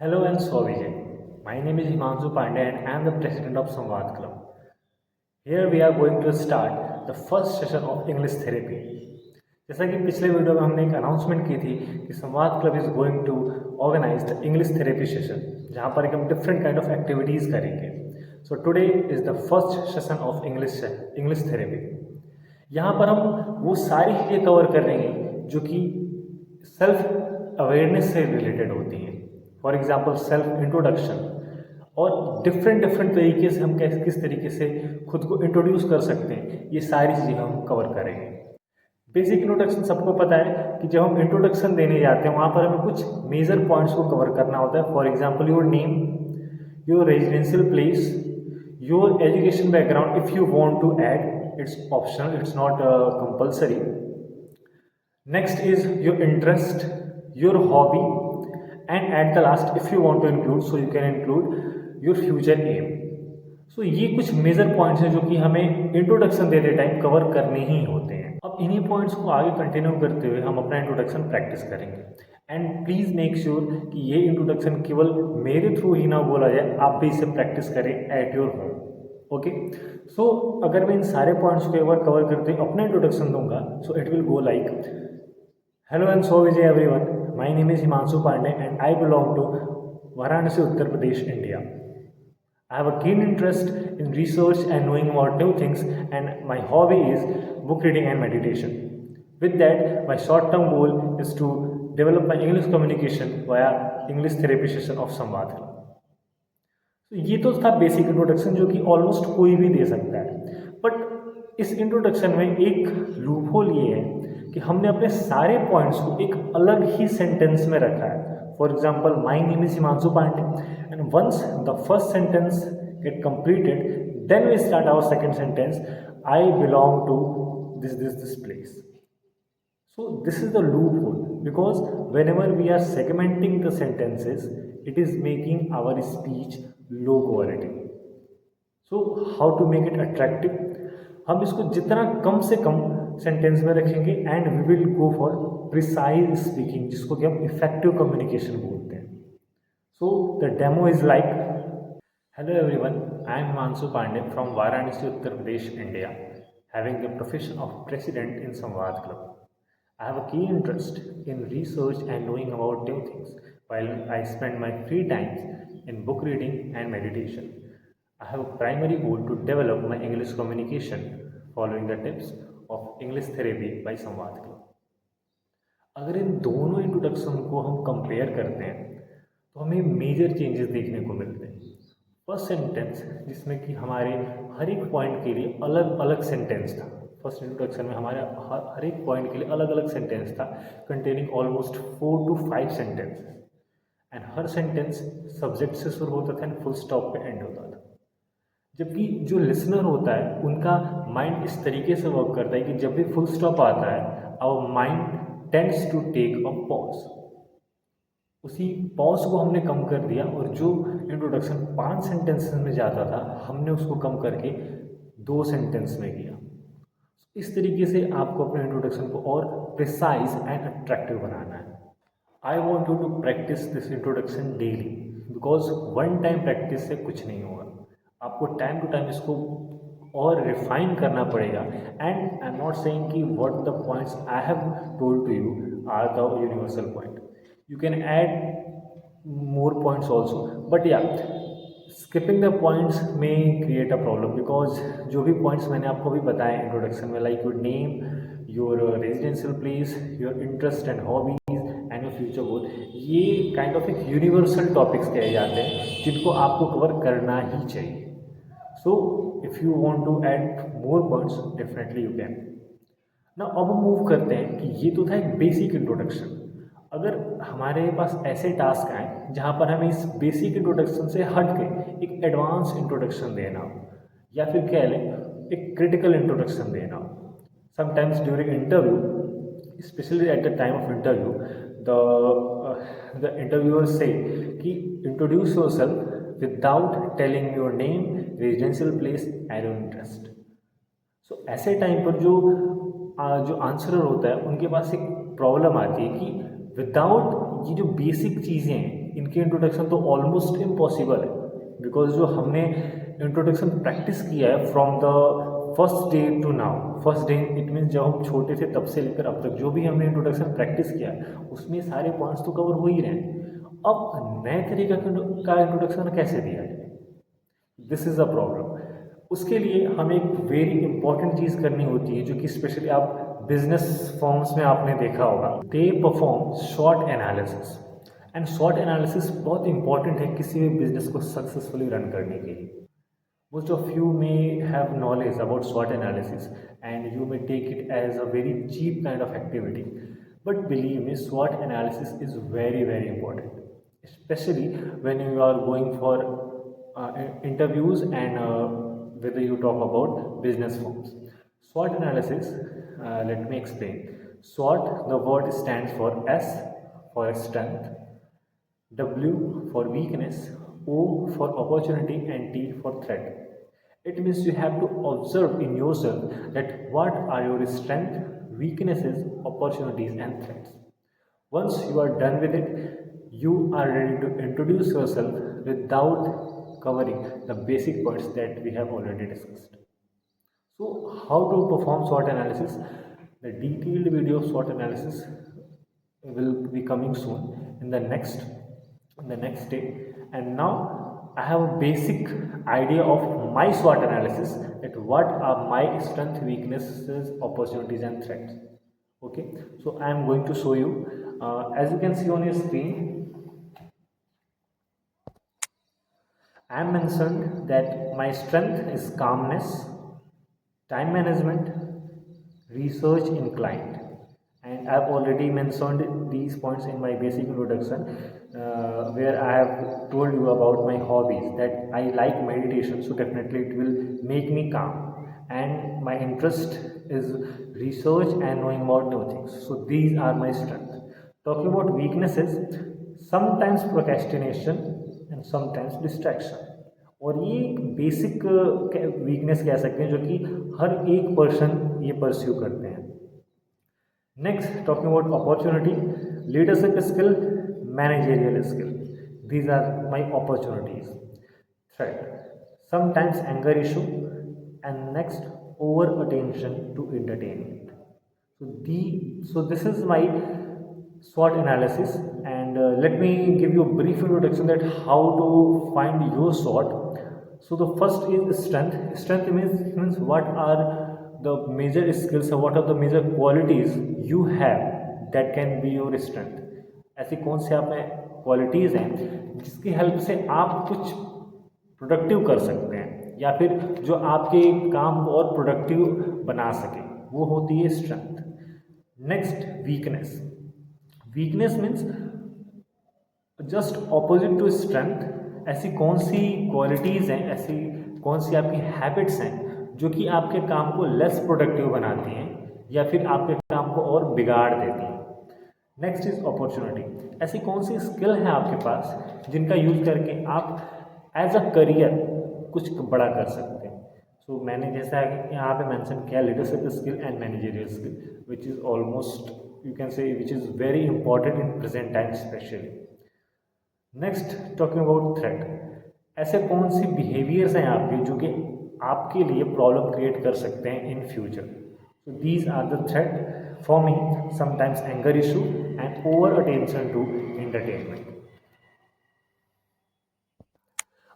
Hello and Swavijay. My name is Himanshu Pandey and I am the president of Samvad Club. Here we are going to start the first session of English therapy. जैसा कि पिछले video में हमने एक announcement की थी कि Samvad club is going to organise the English therapy session जहाँ पर हम डिफरेंट काइंड ऑफ एक्टिविटीज़ करेंगे. So today is the first session of English therapy. यहाँ पर हम वो सारी चीज़ें कवर कर रहे हैं जो कि सेल्फ अवेयरनेस से रिलेटेड होती हैं. फॉर एग्जाम्पल सेल्फ इंट्रोडक्शन और डिफरेंट तरीके से हम किस तरीके से खुद को इंट्रोड्यूस कर सकते हैं, ये सारी चीज़ें हम कवर करेंगे. बेसिक इंट्रोडक्शन सबको पता है कि जब हम इंट्रोडक्शन देने जाते हैं वहाँ पर हमें कुछ मेजर पॉइंट्स को कवर करना होता है. For example your name, your residential place, your education background. If you want to add, it's optional, it's not compulsory. Next is your interest, your hobby, and at the last if you want to include, so you can include your future aim. So ये कुछ major points हैं जो कि हमें introduction देते time cover करने ही होते हैं. अब इन्हीं पॉइंट्स को आगे कंटिन्यू करते हुए हम अपना इंट्रोडक्शन प्रैक्टिस करेंगे. एंड प्लीज़ मेक श्योर कि ये इंट्रोडक्शन केवल मेरे थ्रू ही ना बोला जाए, आप भी इसे प्रैक्टिस करें एट योर होम. ओके, सो अगर मैं इन सारे पॉइंट्स को एक बार कवर करते हुए अपना इंट्रोडक्शन दूंगा, so it will go like, hello and so Vijay everyone. My name is Himanshu Pandey and I belong to Varanasi, Uttar Pradesh, India. I have a keen interest in research and knowing about new things, and my hobby is book reading and meditation. With that, my short-term goal is to develop my English communication via English therapy session of Samvad. तो ये तो था basic introduction जो कि almost कोई भी दे सकता है. बट इस इंट्रोडक्शन में एक लूपहोल ये है कि हमने अपने सारे पॉइंट्स को एक अलग ही सेंटेंस में रखा है. For example, my name is Himanshu Pandey and once the first sentence get completed, then we start our second sentence, I belong to this place. So this is the loophole, because whenever we are segmenting the sentences, it is making our speech low quality. So how to make it attractive? हम इसको जितना कम से कम sentence में रखेंगे and we will go for precise speaking, जिसको कि हम effective communication बोलते हैं. So the demo is like, hello everyone, I am Himanshu Pandey from Varanasi, Uttar Pradesh, India, having the profession of president in Samvad club. I have a keen interest in research and knowing about new things, while I spend my free times in book reading and meditation. I have a primary goal to develop my English communication following the tips of English therapy by Samvad Club. अगर इन दोनों introduction को हम compare करते हैं तो हमें major changes देखने को मिलते हैं. फर्स्ट सेंटेंस जिसमें कि हमारे हर एक पॉइंट के लिए अलग अलग सेंटेंस था. फर्स्ट इंट्रोडक्शन में हमारे हर एक पॉइंट के लिए अलग अलग सेंटेंस था, containing almost 4 to 5 sentence. And her sentence subject से शुरू होता था एंड फुल स्टॉप पे एंड होता था. जबकि जो लिसनर होता है उनका माइंड इस तरीके से वर्क करता है कि जब भी फुल स्टॉप आता है, our mind tends to take a pause. उसी पॉज को हमने कम कर दिया और जो इंट्रोडक्शन 5 सेंटेंसेस में जाता था हमने उसको कम करके 2 सेंटेंस में किया. इस तरीके से आपको अपने इंट्रोडक्शन को और प्रिसाइज एंड अट्रैक्टिव बनाना है. I want you to practise this introduction daily, because one time practice से कुछ नहीं होगा. आपको टाइम टू टाइम इसको और रिफाइन करना पड़ेगा. And I am not saying कि what the points I have told to you are the universal point. You can add more points also, but yeah skipping the points में create a problem, because जो भी पॉइंट्स मैंने आपको भी बताया introduction में, like your name, your residential place, your interest and hobbies and your future goal, ये काइंड ऑफ एक यूनिवर्सल टॉपिक्स कहे जाते हैं जिनको आपको कवर करना ही चाहिए. So if you want to add more points, definitely you can. ना अब हम मूव करते हैं कि ये तो था एक बेसिक इंट्रोडक्शन. अगर हमारे पास ऐसे टास्क आए जहाँ पर हमें इस बेसिक इंट्रोडक्शन से हट के एक एडवांस इंट्रोडक्शन देना हो, या फिर कह लें एक क्रिटिकल इंट्रोडक्शन देना हो. Sometimes during interview, specially at the time of interview, the interviewer say कि introduce yourself without telling your name, residential place and your interest. So ऐसे टाइम पर जो आंसरर होता है उनके पास एक प्रॉब्लम आती है कि विदाउट ये जो बेसिक चीज़ें हैं इनकी इंट्रोडक्शन तो ऑलमोस्ट इम्पॉसिबल है, बिकॉज जो हमने इंट्रोडक्शन प्रैक्टिस किया है from the first day to now, first day it means जब हम छोटे थे तब से लेकर अब तक जो भी हमने इंट्रोडक्शन प्रैक्टिस किया है उसमें सारे पॉइंट्स तो कवर हो ही रहे हैं। अब नए तरीके का इंट्रोडक्शन कैसे दिया जाए, दिस इज़ अ प्रॉब्लम। उसके लिए हमें एक वेरी इंपॉर्टेंट चीज़ करनी होती है, जो कि स्पेशली आप बिजनेस फॉर्म्स में आपने देखा होगा, they perform short analysis. And short analysis बहुत इंपॉर्टेंट है किसी भी बिजनेस को सक्सेसफुली रन करने के लिए। Most of you may have knowledge about SWOT analysis and you may take it as a very cheap kind of activity. But believe me, SWOT analysis is very, very important, especially when you are going for interviews and whether you talk about business firms. SWOT analysis, let me explain. SWOT, the word stands for S for strength, W for weakness, O for opportunity, and T for threat. It means you have to observe in yourself that what are your strengths, weaknesses, opportunities, and threats. Once you are done with it, you are ready to introduce yourself without covering the basic points that we have already discussed. So, how to perform SWOT analysis? The detailed video of SWOT analysis will be coming soon in the next day. And now I have a basic idea of my SWOT analysis, that what are my strengths, weaknesses, opportunities, and threats. Okay, so I am going to show you. As you can see on your screen, I am mentioned that my strength is calmness, time management, research inclined, and I've already mentioned these points in my basic introduction, where I have told you about my hobbies, that I like meditation, so definitely it will make me calm, and my interest is research and knowing about new things. So these are my strengths. Talking about weaknesses, sometimes procrastination and sometimes distraction, और ये एक basic weakness कह सकते हैं जो कि हर एक person ये परस्यू करते हैं। Next, talking about opportunity, leadership skill, managerial skill, these are my opportunities. Threat, sometimes anger issue, and next, over attention to entertainment. So this is my SWOT analysis, and let me give you a brief introduction that how to find your SWOT. So the first is strength. Strength means what are the major skills or what are the major qualities you have that can be your strength. ऐसी कौन से आप में qualities हैं जिसकी help से आप कुछ प्रोडक्टिव कर सकते हैं, या फिर जो आपके काम को और प्रोडक्टिव बना सके, वो होती है strength. Next, weakness. Weakness means just opposite to strength. ऐसी कौन सी क्वालिटीज़ हैं, ऐसी कौन सी आपकी हैबिट्स हैं जो कि आपके काम को लेस प्रोडक्टिव बनाती हैं या फिर आपके काम को और बिगाड़ देती हैं। Next is opportunity. ऐसी कौन सी स्किल है आपके पास जिनका यूज़ करके आप एज अ करियर कुछ बड़ा कर सकते हैं। सो मैंने जैसा यहाँ पे मेंशन किया, leadership skill and managerial skill, which is almost you can say which is very important in present time specially. Next, talking about threat. ऐसे कौन सी बिहेवियर्स हैं आपके जो कि आपके लिए प्रॉब्लम क्रिएट कर सकते हैं in future. So these are the threat for me, sometimes anger issue and over attention to entertainment.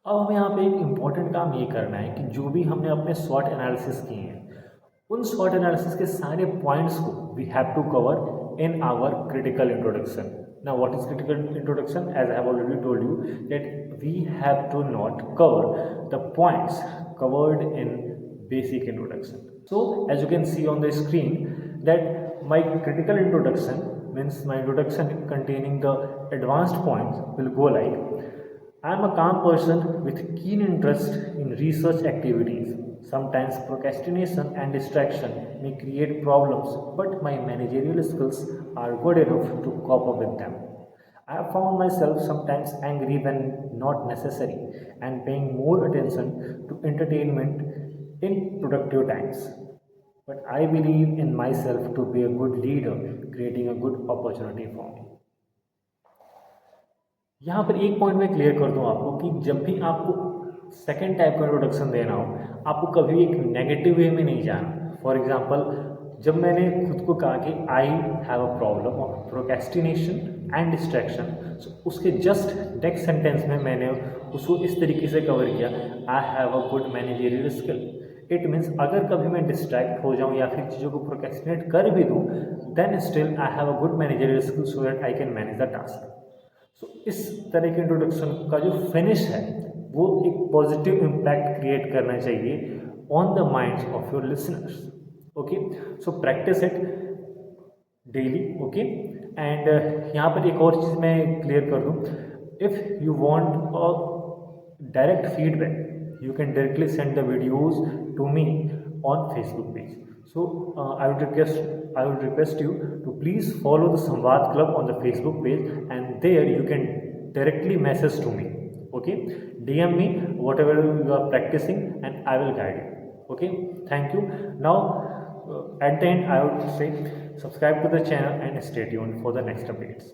अब हमें यहाँ पे एक इम्पॉर्टेंट काम ये करना है कि जो भी हमने अपने SWOT एनालिसिस किए हैं, उन SWOT एनालिसिस के सारे पॉइंट्स को we have to cover in our critical introduction. Now, what is critical introduction? As I have already told you that we have to not cover the points covered in basic introduction. So, as you can see on the screen, that my critical introduction means my introduction containing the advanced points will go like: I am a calm person with keen interest in research activities. Sometimes procrastination and distraction may create problems, but my managerial skills are good enough to cope up with them. I have found myself sometimes angry when not necessary and paying more attention to entertainment in productive times. But I believe in myself to be a good leader, creating a good opportunity for me. यहाँ पर एक point मैं clear कर दूँ आपको कि जब भी आपको सेकेंड टाइप का इंट्रोडक्शन देना हो, आपको कभी एक नेगेटिव वे में नहीं जाना। फॉर एग्जांपल, जब मैंने खुद को कहा कि आई have a problem of procrastination and distraction, उसके जस्ट नेक्स्ट सेंटेंस में मैंने उसको इस तरीके से कवर किया, आई have a good managerial skill. It means अगर कभी मैं डिस्ट्रैक्ट हो जाऊँ या फिर चीज़ों को प्रोकेस्टिनेट कर भी दूँ, then still I have a good managerial skill so that I can manage the task. So इस तरह के इंट्रोडक्शन का जो फिनिश है वो एक पॉजिटिव इम्पैक्ट क्रिएट करना चाहिए on the minds of your listeners. Okay, so practice it daily. Okay, and यहाँ पर एक और चीज़ मैं क्लियर कर दूँ, if you want a direct feedback, you can directly send the videos to me on Facebook page. So I would request you to please follow the Samvad Club on the Facebook page, and there you can directly message to me. Okay, DM me whatever you are practicing and I will guide you. Okay, thank you. Now at the end I would say subscribe to the channel and stay tuned for the next updates.